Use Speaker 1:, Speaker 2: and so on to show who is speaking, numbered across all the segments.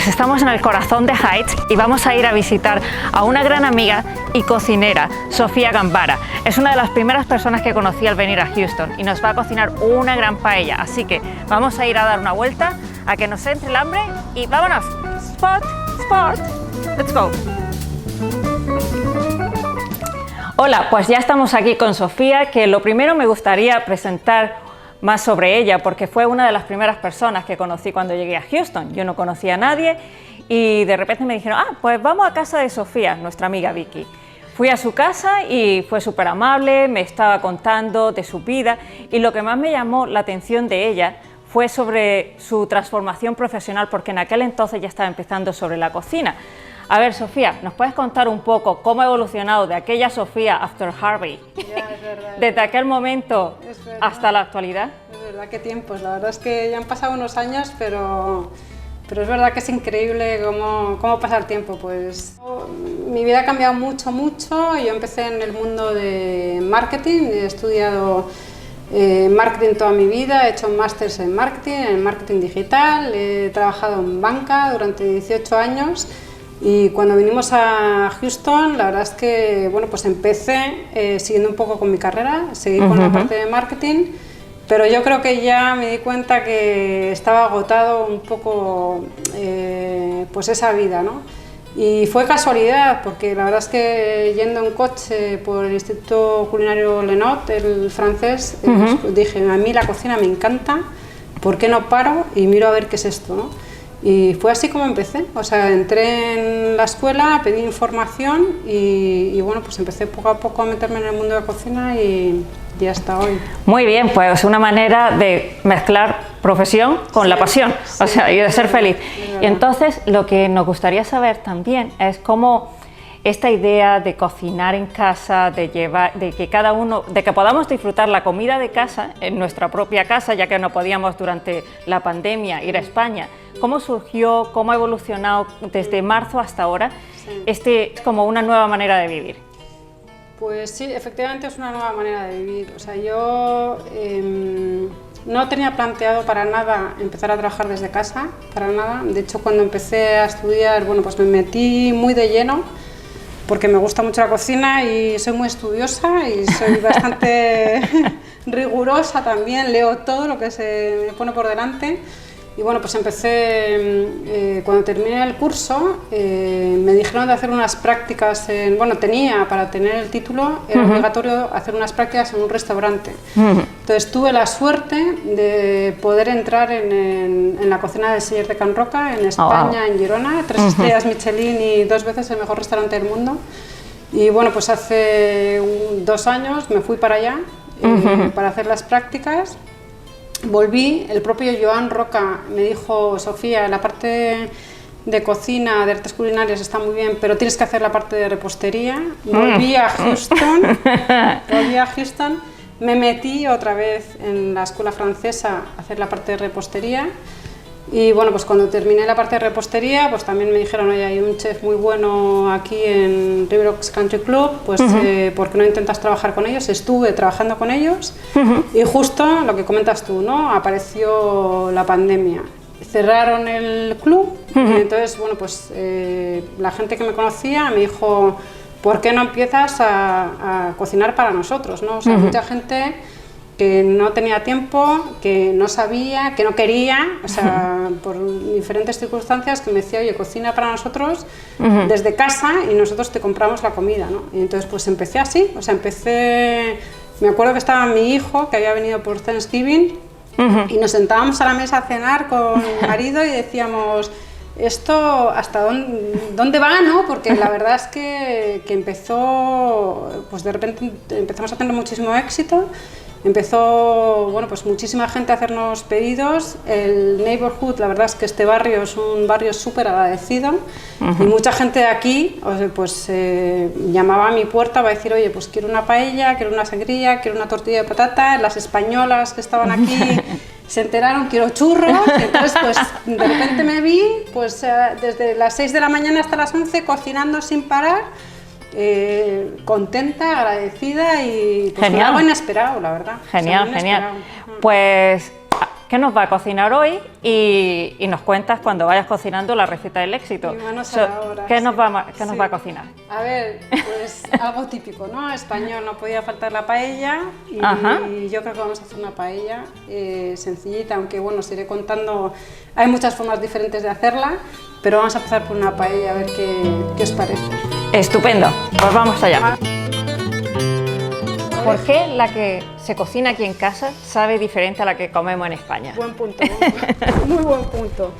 Speaker 1: Pues estamos en el corazón de Heights y vamos a ir a visitar a una gran amiga y cocinera, Sofía Gambara. Es una de las primeras personas que conocí al venir a Houston y nos va a cocinar una gran paella. Así que vamos a ir a dar una vuelta, a que nos entre el hambre y vámonos. Sport, let's go. Hola, pues ya estamos aquí con Sofía, que lo primero me gustaría presentar más sobre ella, porque fue una de las primeras personas que conocí cuando llegué a Houston. Yo no conocía a nadie y de repente me dijeron, pues vamos a casa de Sofía, nuestra amiga Vicky. Fui a su casa y fue súper amable, me estaba contando de su vida y lo que más me llamó la atención de ella fue sobre su transformación profesional, porque en aquel entonces ya estaba empezando sobre la cocina. A ver, Sofía, ¿nos puedes contar un poco cómo ha evolucionado de aquella Sofía after Harvey, desde aquel momento hasta la actualidad?
Speaker 2: Es verdad, qué tiempos. La verdad es que ya han pasado unos años, pero es verdad que es increíble cómo pasa el tiempo. Pues mi vida ha cambiado mucho. Yo empecé en el mundo de marketing, he estudiado marketing toda mi vida, he hecho másters en marketing digital, he trabajado en banca durante 18 años. Y cuando vinimos a Houston, la verdad es que pues empecé siguiendo un poco con mi carrera, seguí con la parte de marketing, pero yo creo que ya me di cuenta que estaba agotado un poco pues esa vida, ¿no? Y fue casualidad, porque la verdad es que yendo en coche por el Instituto Culinario Lenot, el francés, dije, a mí la cocina me encanta, ¿por qué no paro y miro a ver qué es esto, ¿no? Y fue así como empecé, o sea, entré en la escuela, pedí información y bueno, pues empecé poco a poco a meterme en el mundo de la cocina y hasta hoy.
Speaker 1: Muy bien, pues una manera de mezclar profesión con la pasión, o sea, y de ser feliz. Y entonces lo que nos gustaría saber también es cómo esta idea de cocinar en casa, de que podamos disfrutar la comida de casa en nuestra propia casa, ya que no podíamos durante la pandemia ir a España. ¿Cómo surgió, cómo ha evolucionado desde marzo hasta ahora? Es como una nueva manera de vivir.
Speaker 2: Pues sí, efectivamente es una nueva manera de vivir. O sea, yo no tenía planteado para nada empezar a trabajar desde casa, para nada. De hecho, cuando empecé a estudiar, pues me metí muy de lleno, porque me gusta mucho la cocina y soy muy estudiosa y soy bastante rigurosa también, leo todo lo que se me pone por delante. Y bueno, pues empecé, cuando terminé el curso, me dijeron de hacer unas prácticas, para tener el título, era obligatorio hacer unas prácticas en un restaurante. Entonces tuve la suerte de poder entrar en la cocina del Celler de Can Roca, en España, en Girona, 3 estrellas Michelin y 2 veces el mejor restaurante del mundo. Y bueno, pues hace 2 años me fui para allá para hacer las prácticas. Volví, el propio Joan Roca me dijo, Sofía, la parte de cocina, de artes culinarias está muy bien, pero tienes que hacer la parte de repostería. Volví a Houston, me metí otra vez en la escuela francesa a hacer la parte de repostería. Y bueno, pues cuando terminé la parte de repostería, pues también me dijeron, oye, hay un chef muy bueno aquí en River Oaks Country Club, pues ¿por qué no intentas trabajar con ellos? Estuve trabajando con ellos y justo lo que comentas tú, ¿no? Apareció la pandemia. Cerraron el club y entonces, bueno, pues la gente que me conocía me dijo, ¿por qué no empiezas a cocinar para nosotros, ¿no? O sea, mucha gente que no tenía tiempo, que no sabía, que no quería, o sea, por diferentes circunstancias, que me decía, oye, cocina para nosotros desde casa y nosotros te compramos la comida, ¿no? Y entonces pues empecé así, o sea, me acuerdo que estaba mi hijo, que había venido por Thanksgiving, y nos sentábamos a la mesa a cenar con mi marido y decíamos, ¿esto hasta dónde va, no? Porque la verdad es que empezó, pues de repente empezamos a tener muchísimo éxito. Empezó, pues muchísima gente a hacernos pedidos. El neighborhood, la verdad es que este barrio es un barrio súper agradecido y mucha gente de aquí, pues llamaba a mi puerta para decir, oye, pues quiero una paella, quiero una sangría, quiero una tortilla de patata. Las españolas que estaban aquí se enteraron, quiero churros. Y entonces, pues de repente me vi, pues desde las 6 de la mañana hasta las 11 cocinando sin parar. Contenta, agradecida y pues algo inesperado, la verdad.
Speaker 1: Genial. Pues qué nos va a cocinar hoy y nos cuentas cuando vayas cocinando la receta del éxito. ¿Qué nos va a cocinar?
Speaker 2: A ver, pues algo típico, ¿no? Español, no podía faltar la paella y yo creo que vamos a hacer una paella sencillita, aunque bueno, os iré contando, hay muchas formas diferentes de hacerla, pero vamos a empezar por una paella a ver qué os parece.
Speaker 1: Estupendo, pues vamos allá. ¿Por qué la que se cocina aquí en casa sabe diferente a la que comemos en España?
Speaker 2: Buen punto, muy buen punto.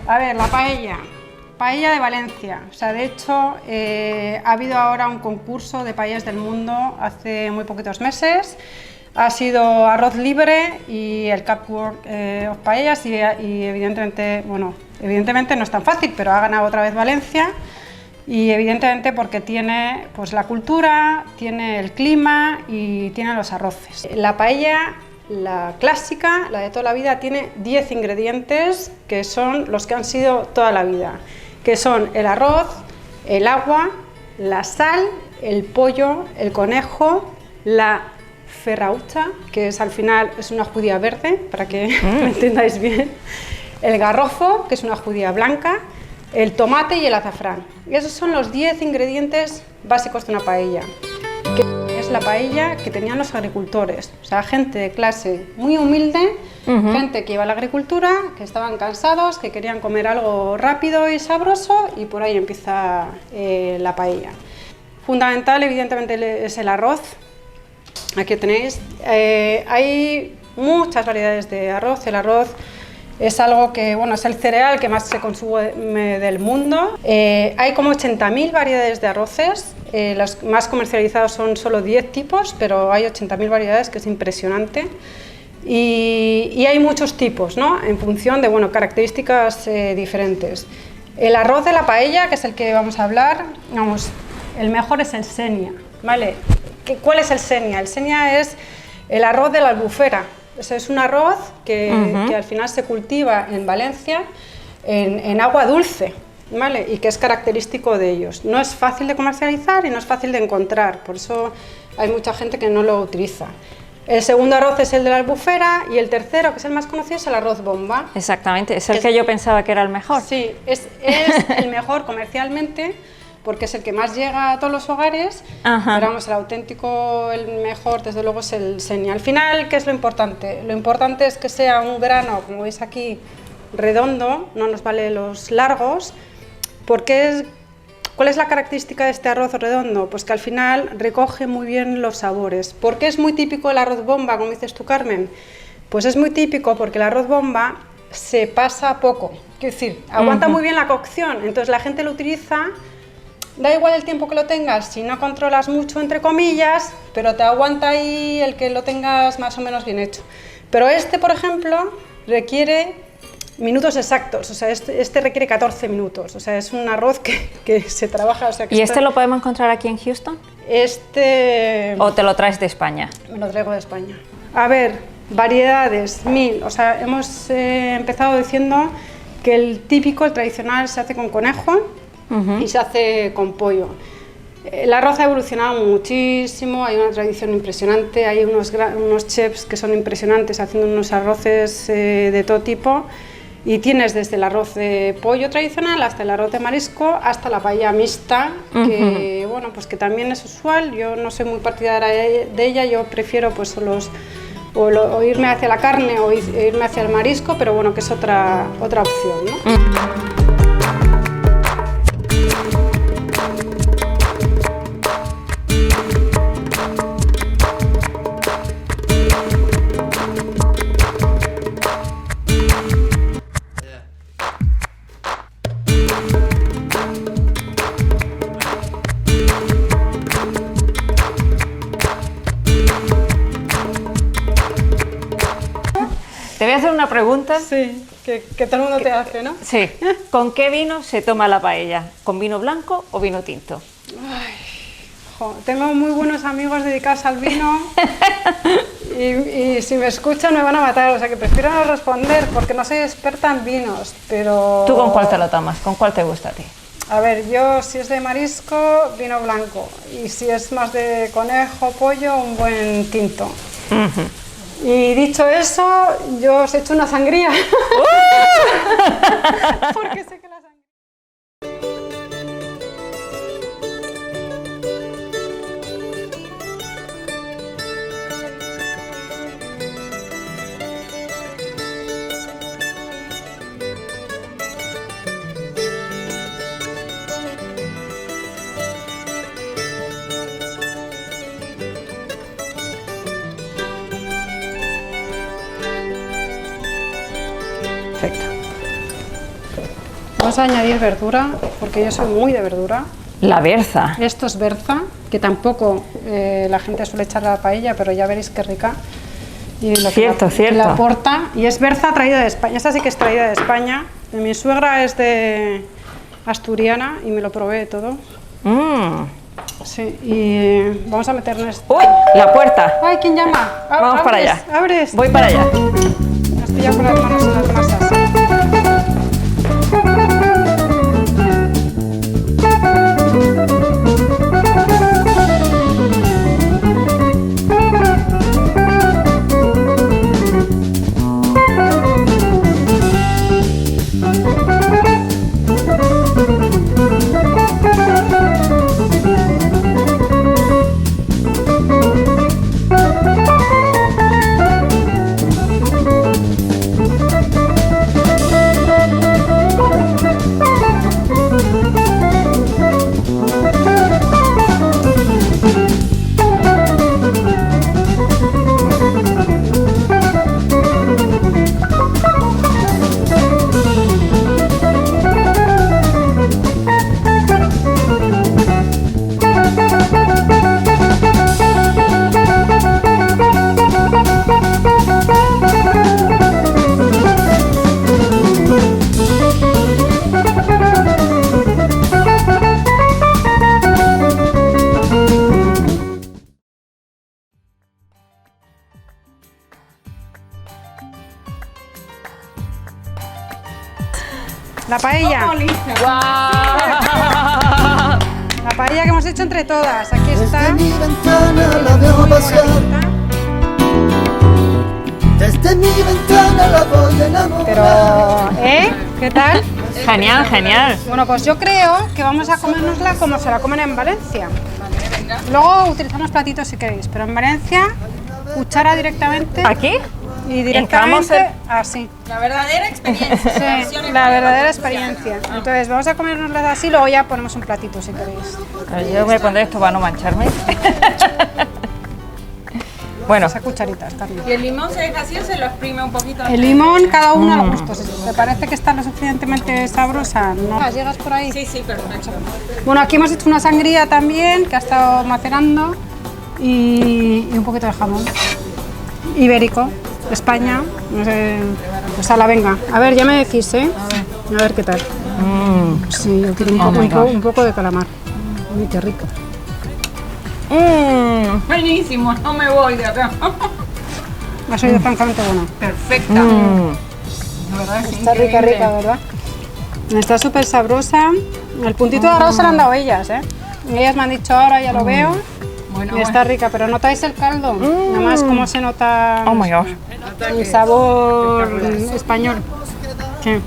Speaker 2: A ver, la paella de Valencia. O sea, de hecho, ha habido ahora un concurso de paellas del mundo hace muy poquitos meses. Ha sido arroz libre y el Cup World of Paellas y evidentemente, bueno, evidentemente no es tan fácil, pero ha ganado otra vez Valencia. Y evidentemente porque tiene pues, la cultura, tiene el clima y tiene los arroces. La paella, la clásica, la de toda la vida, tiene 10 ingredientes que son los que han sido toda la vida, que son el arroz, el agua, la sal, el pollo, el conejo, la ferraucha, que es al final es una judía verde, para que me entendáis bien, el garrofo, que es una judía blanca, el tomate y el azafrán. Y esos son los 10 ingredientes básicos de una paella, que es la paella que tenían los agricultores, o sea, gente de clase muy humilde, gente que iba a la agricultura, que estaban cansados, que querían comer algo rápido y sabroso, y por ahí empieza la paella. Fundamental, evidentemente, es el arroz. Aquí tenéis, hay muchas variedades de arroz. El arroz es algo que, bueno, es el cereal que más se consume del mundo. Hay como 80.000 variedades de arroces. Los más comercializados son solo 10 tipos, pero hay 80.000 variedades, que es impresionante. Y hay muchos tipos, ¿no? En función de, bueno, características diferentes. El arroz de la paella, que es el que vamos a hablar, vamos, el mejor es el Sénia, ¿vale? ¿Cuál es el Sénia? El Sénia es el arroz de la Albufera. Es un arroz que al final se cultiva en Valencia en agua dulce, ¿vale? Y que es característico de ellos. No es fácil de comercializar y no es fácil de encontrar, por eso hay mucha gente que no lo utiliza. El segundo arroz es el de la Albufera y el tercero, que es el más conocido, es el arroz bomba.
Speaker 1: Exactamente, es el que yo pensaba que era el mejor.
Speaker 2: Sí, es el mejor comercialmente, porque es el que más llega a todos los hogares, pero vamos, el auténtico, el mejor, desde luego, es el Sénia. Al final, ¿qué es lo importante? Lo importante es que sea un grano, como veis aquí, redondo, no nos vale los largos, porque ¿cuál es la característica de este arroz redondo? Pues que al final recoge muy bien los sabores. ¿Por qué es muy típico el arroz bomba, como dices tú, Carmen? Pues es muy típico porque el arroz bomba se pasa poco, quiero decir, aguanta muy bien la cocción, entonces la gente lo utiliza. Da igual el tiempo que lo tengas, si no controlas mucho, entre comillas, pero te aguanta ahí el que lo tengas más o menos bien hecho. Pero este, por ejemplo, requiere minutos exactos, o sea, este requiere 14 minutos, o sea, es un arroz que se trabaja. O sea, que
Speaker 1: ¿Y este lo podemos encontrar aquí en Houston? ¿O te lo traes de España?
Speaker 2: Me lo traigo de España. A ver, variedades, 1000, o sea, hemos empezado diciendo que el típico, el tradicional, se hace con conejo, y se hace con pollo. El arroz ha evolucionado muchísimo, hay una tradición impresionante, hay unos chefs que son impresionantes haciendo unos arroces de todo tipo, y tienes desde el arroz de pollo tradicional hasta el arroz de marisco, hasta la paella mixta, que, bueno, pues que también es usual. Yo no soy muy partidaria de ella, yo prefiero pues o irme hacia la carne o irme hacia el marisco, pero bueno, que es otra opción, ¿no?
Speaker 1: Te voy a hacer una pregunta.
Speaker 2: Sí, que todo el mundo te hace, ¿no?
Speaker 1: Sí. ¿Con qué vino se toma la paella? ¿Con vino blanco o vino tinto?
Speaker 2: Ay, tengo muy buenos amigos dedicados al vino y si me escuchan me van a matar, o sea que prefiero no responder porque no soy experta en vinos, pero...
Speaker 1: ¿Tú con cuál te lo tomas? ¿Con cuál te gusta a ti?
Speaker 2: A ver, yo si es de marisco, vino blanco, y si es más de conejo, pollo, un buen tinto. Y dicho eso, yo os he hecho una sangría. Porque sé que la sangría...
Speaker 1: Perfecto.
Speaker 2: Vamos a añadir verdura, porque yo soy muy de verdura.
Speaker 1: La berza.
Speaker 2: Esto es berza, que tampoco la gente suele echar a la paella, pero ya veréis qué rica. Y lo
Speaker 1: Cierto,
Speaker 2: que
Speaker 1: cierto.
Speaker 2: la aporta, y es berza traída de España. Esta sí que es traída de España. Mi suegra es de asturiana y me lo probé todo. Sí, y vamos a meternos...
Speaker 1: ¡Uy! La puerta.
Speaker 2: ¡Ay, quién llama!
Speaker 1: Vamos para allá.
Speaker 2: ¡Abres!
Speaker 1: Voy para allá.
Speaker 2: Me estoy ya con las manos en las masas. La paella. La paella que hemos hecho entre todas. Aquí está.
Speaker 3: Desde mi ventana la veo pasar. Desde mi ventana la voy a enamorar.
Speaker 2: Pero, ¿qué tal?
Speaker 1: Genial, genial.
Speaker 2: Bueno, pues yo creo que vamos a comérnosla como se la comen en Valencia. Luego utilizamos platitos si queréis, pero en Valencia, cuchara directamente.
Speaker 1: ¿Aquí?
Speaker 2: Y
Speaker 1: Hincamos
Speaker 2: directamente así.
Speaker 4: La verdadera experiencia.
Speaker 2: Sí, la verdadera experiencia. Entonces vamos a comérnosla así, luego ya ponemos un platito si queréis.
Speaker 1: Yo me pondré esto para no mancharme. Bueno,
Speaker 2: Esas cucharitas, Carmen.
Speaker 4: ¿Y el limón se deja así o se lo exprime un poquito?
Speaker 2: El limón, cada uno a gusto. Si te parece que está lo suficientemente sabrosa, no. ¿Llegas por ahí?
Speaker 4: Sí, sí, perfecto.
Speaker 2: Bueno, aquí hemos hecho una sangría también que ha estado macerando y un poquito de jamón ibérico, España, no sé, pues a la venga. A ver, ya me decís, ¿eh? A ver qué tal. Sí, yo quiero un poco de calamar. Uy, qué rico.
Speaker 4: Buenísimo, no me voy de acá.
Speaker 2: Ha sido francamente bueno.
Speaker 4: Perfecta. La verdad es
Speaker 2: Está rica, rica, ¿verdad? Está súper sabrosa. El puntito de arroz se lo han dado ellas, ¿eh? Ellas me han dicho ahora, ya lo veo.
Speaker 4: Bueno,
Speaker 2: Y está rica, pero ¿notáis el caldo? Nada más cómo se nota
Speaker 1: oh my gosh.
Speaker 2: el sabor español. Sí.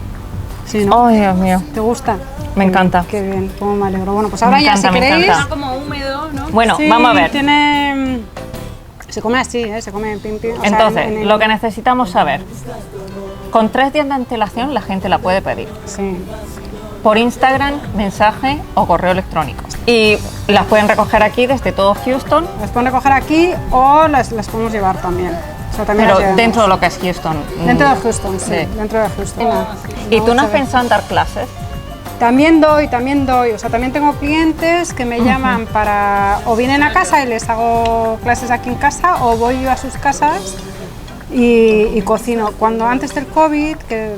Speaker 2: Sí, ¿no?
Speaker 1: Oh, Dios mío.
Speaker 2: ¿Te gusta?
Speaker 1: Me encanta.
Speaker 2: Qué bien, cómo me alegro. Bueno, pues ahora
Speaker 1: Me
Speaker 2: ya
Speaker 1: encanta,
Speaker 2: si
Speaker 1: me
Speaker 2: queréis...
Speaker 1: encanta.
Speaker 4: como húmedo, ¿no?
Speaker 1: Bueno,
Speaker 2: Sí,
Speaker 1: vamos a ver.
Speaker 2: Tiene... Se come así, ¿eh? Se come pim, pim. O sea,
Speaker 1: Entonces,
Speaker 2: en el-
Speaker 1: lo que necesitamos saber, con 3 días de antelación la gente la puede pedir.
Speaker 2: Sí.
Speaker 1: Por Instagram, mensaje o correo electrónico. Y las pueden recoger aquí desde todo Houston,
Speaker 2: Las pueden recoger aquí o las podemos llevar también. O sea, también
Speaker 1: pero
Speaker 2: las llevamos.
Speaker 1: dentro de lo que es Houston.
Speaker 2: Dentro de Houston, sí.
Speaker 1: Sí.
Speaker 2: Dentro de Houston.
Speaker 1: ¿Y tú no
Speaker 2: Vamos
Speaker 1: has
Speaker 2: a ver.
Speaker 1: pensado en dar clases?
Speaker 2: También doy. O sea, también tengo clientes que me llaman para... O vienen a casa y les hago clases aquí en casa, o voy yo a sus casas y cocino. Cuando antes del COVID, que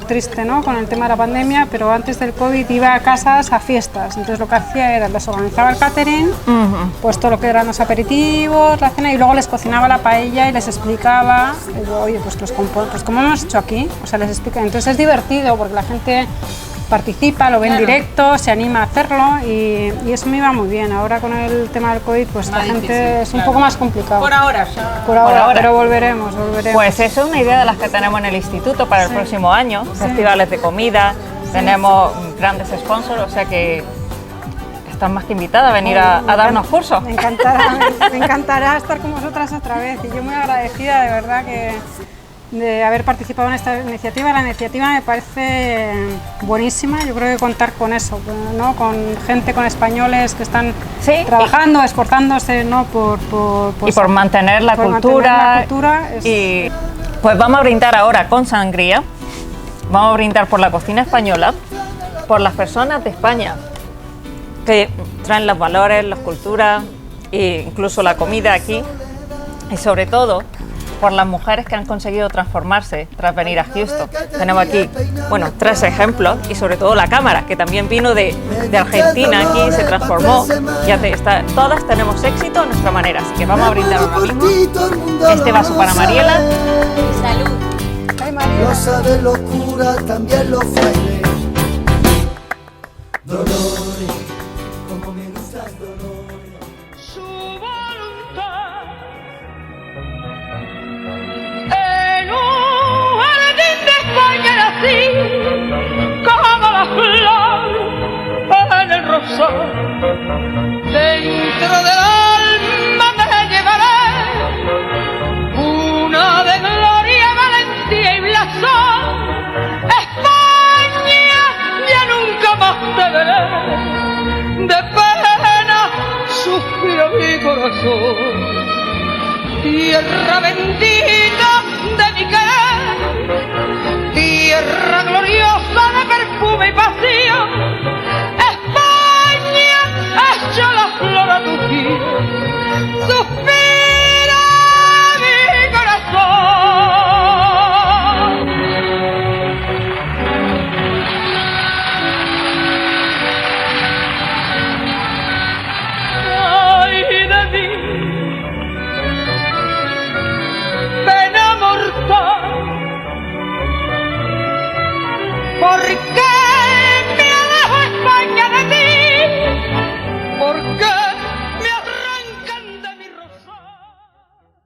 Speaker 2: triste, ¿no? Con el tema de la pandemia, pero antes del COVID iba a casas a fiestas. Entonces lo que hacía era, les organizaba el catering, pues todo lo que eran los aperitivos, la cena, y luego les cocinaba la paella y les explicaba, oye, pues, pues como hemos hecho aquí, o sea, les explica. Entonces es divertido porque la gente participa, lo ve en directo, se anima a hacerlo y eso me iba muy bien. Ahora con el tema del COVID, pues la
Speaker 4: Más
Speaker 2: gente
Speaker 4: difícil,
Speaker 2: es un
Speaker 4: claro.
Speaker 2: poco más complicado.
Speaker 4: Por ahora ya.
Speaker 2: Por ahora,
Speaker 1: ahora.
Speaker 2: pero volveremos.
Speaker 1: Pues eso es una idea de las que tenemos en el instituto para el próximo año, festivales de comida, tenemos grandes sponsors, o sea que estás más que invitada a venir a darnos cursos.
Speaker 2: Me encantará estar con vosotras otra vez y yo muy agradecida de verdad de haber participado en esta iniciativa. La iniciativa me parece buenísima, yo creo que contar con eso, ¿no? Con gente, con españoles que están
Speaker 1: Sí,
Speaker 2: trabajando, esforzándose, ¿no?
Speaker 1: Y por mantener la
Speaker 2: por
Speaker 1: cultura.
Speaker 2: mantener la cultura es-
Speaker 1: Y pues vamos a brindar ahora con sangría, vamos a brindar por la cocina española, por las personas de España que traen los valores, las culturas e incluso la comida aquí, y sobre todo por las mujeres que han conseguido transformarse tras venir a Houston. Tenemos aquí, bueno, 3 ejemplos y sobre todo la cámara, que también vino de Argentina aquí, se transformó. Todas tenemos éxito a nuestra manera, así que vamos a brindar ahora mismo este vaso para Mariela.
Speaker 4: Salud.
Speaker 2: Ay, María.
Speaker 3: Rosa de locura también los frailes. Dolores, como me gusta el dolor.
Speaker 5: Su voluntad en un jardín de España nací como la flor en el rosal. Dentro del alma me llevaré una de gloria, valentía y blasón. España, ya nunca más te veré, de pena suspira mi corazón. Tierra bendita de mi querer, tierra gloriosa de perfume y pasión.